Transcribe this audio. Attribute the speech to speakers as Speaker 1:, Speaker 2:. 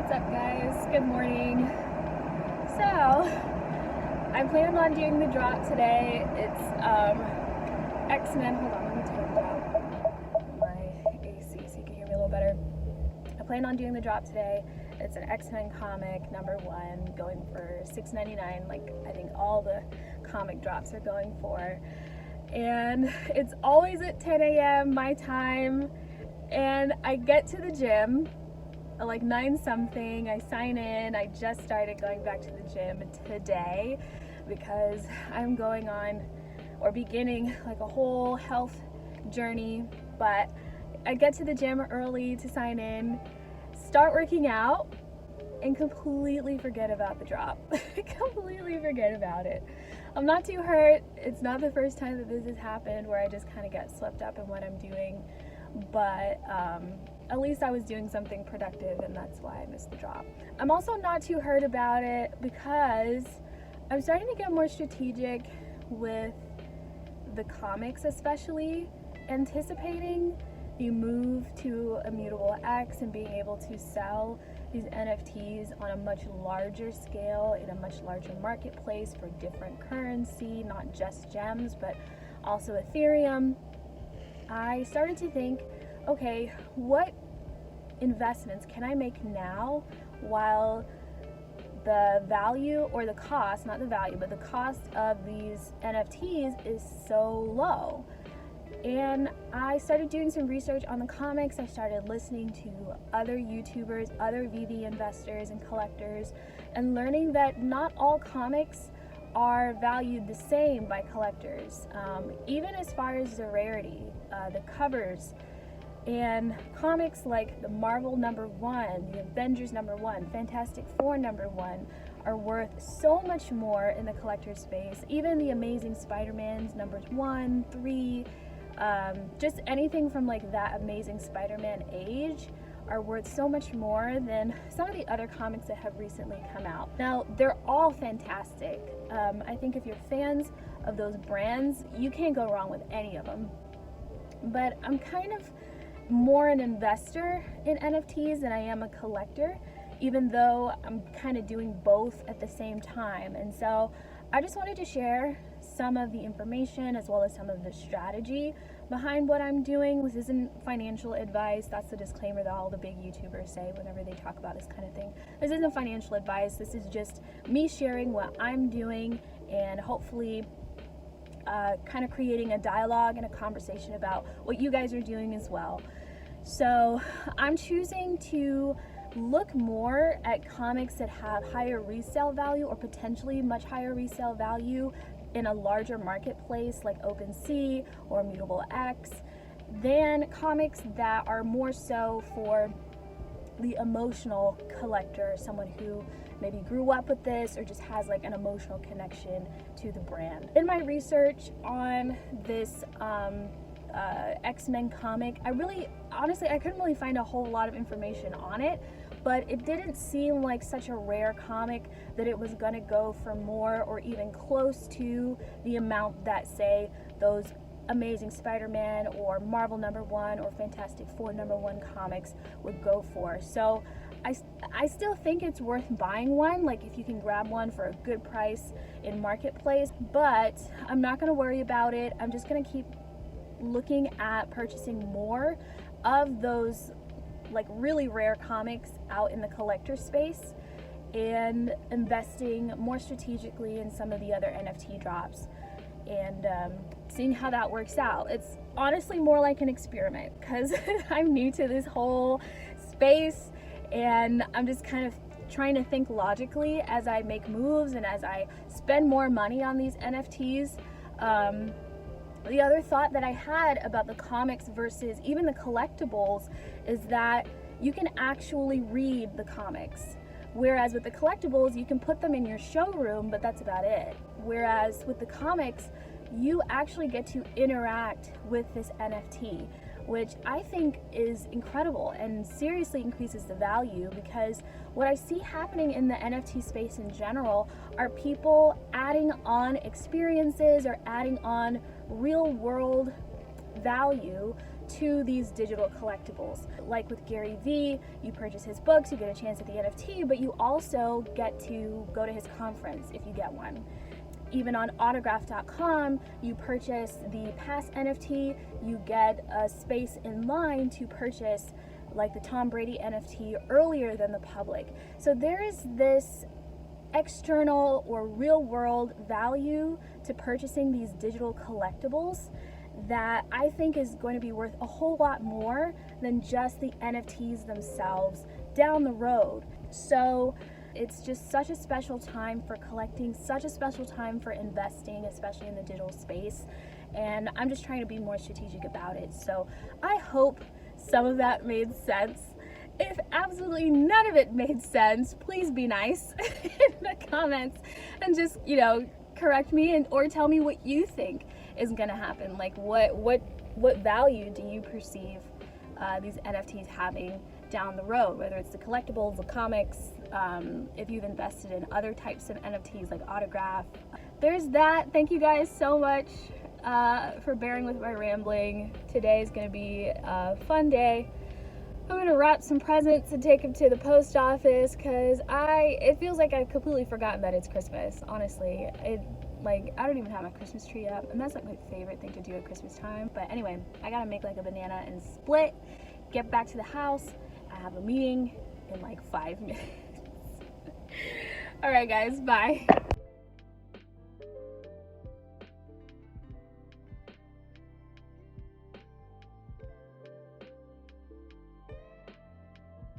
Speaker 1: What's up, guys? Good morning. So, I planned on doing the drop today. It's X-Men. Hold on, let me turn down my AC so you can hear me a little better. I plan on doing the drop today. It's an X-Men comic, #1, going for $6.99, like I think all the comic drops are going for. And it's always at 10 a.m. my time, and I get to the gym at like 9 something. I sign in. I just started going back to the gym today because I'm going on or beginning like a whole health journey. But I get to the gym early to sign in, start working out, and completely forget about the drop. Completely forget about it. I'm not too hurt. It's not the first time that this has happened where I just kind of get swept up in what I'm doing, but at least I was doing something productive, and that's why I missed the drop. I'm also not too hurt about it because I'm starting to get more strategic with the comics, especially anticipating the move to Immutable X and being able to sell these NFTs on a much larger scale in a much larger marketplace for different currency, not just gems, but also Ethereum. I started to think, okay, what investments can I make now while the value, or the cost, not the value, but the cost of these NFTs is so low? And I started doing some research on the comics. I started listening to other YouTubers, other VeVe investors and collectors, and learning that not all comics are valued the same by collectors, even as far as the rarity, the covers, and comics like the Marvel #1, the Avengers #1, Fantastic Four #1 are worth so much more in the collector space. Even the Amazing Spider-Man's #1, 3, just anything from like that Amazing Spider-Man age are worth so much more than some of the other comics that have recently come out. Now, they're all fantastic. I think if you're fans of those brands, you can't go wrong with any of them. But I'm kind of more an investor in NFTs than I am a collector, even though I'm kind of doing both at the same time. And so I just wanted to share some of the information as well as some of the strategy behind what I'm doing. This isn't financial advice. That's the disclaimer that all the big YouTubers say whenever they talk about this kind of thing. This isn't financial advice. This is just me sharing what I'm doing and hopefully kind of creating a dialogue and a conversation about what you guys are doing as well. So I'm choosing to look more at comics that have higher resale value or potentially much higher resale value in a larger marketplace like OpenSea or Immutable X than comics that are more so for the emotional collector, someone who maybe grew up with this or just has like an emotional connection to the brand. In my research on this X-Men comic, I couldn't really find a whole lot of information on it, but it didn't seem like such a rare comic that it was gonna go for more or even close to the amount that, say, those Amazing Spider-Man or Marvel #1 or Fantastic Four #1 comics would go for. So I still think it's worth buying one, like if you can grab one for a good price in marketplace, but I'm not gonna worry about it. I'm just gonna keep looking at purchasing more of those like really rare comics out in the collector space and investing more strategically in some of the other NFT drops and seeing how that works out. It's honestly more like an experiment because I'm new to this whole space and I'm just kind of trying to think logically as I make moves and as I spend more money on these NFTs. The other thought that I had about the comics versus even the collectibles is that you can actually read the comics. Whereas with the collectibles, you can put them in your showroom, but that's about it. Whereas with the comics, you actually get to interact with this NFT, which I think is incredible and seriously increases the value, because what I see happening in the NFT space in general are people adding on experiences or adding on real world value to these digital collectibles. Like with Gary Vee, you purchase his books, you get a chance at the NFT, but you also get to go to his conference if you get one. Even on autograph.com, you purchase the pass NFT, you get a space in line to purchase like the Tom Brady NFT earlier than the public. So there is this external or real world value to purchasing these digital collectibles that I think is going to be worth a whole lot more than just the NFTs themselves down the road. So it's just such a special time for collecting, such a special time for investing, especially in the digital space. And I'm just trying to be more strategic about it. So I hope some of that made sense. If absolutely none of it made sense, please be nice in the comments and just, you know, correct me and or tell me what you think is gonna happen. Like what value do you perceive these NFTs having down the road, whether it's the collectibles, the comics, if you've invested in other types of NFTs like autograph. There's that. Thank you guys so much for bearing with my rambling. Today is gonna be a fun day. I'm gonna wrap some presents and take them to the post office because it feels like I've completely forgotten that it's Christmas, honestly. I don't even have my Christmas tree up, and that's like my favorite thing to do at Christmas time. But anyway, I gotta make like a banana and split, get back to the house. I have a meeting in like 5 minutes. All right guys, bye.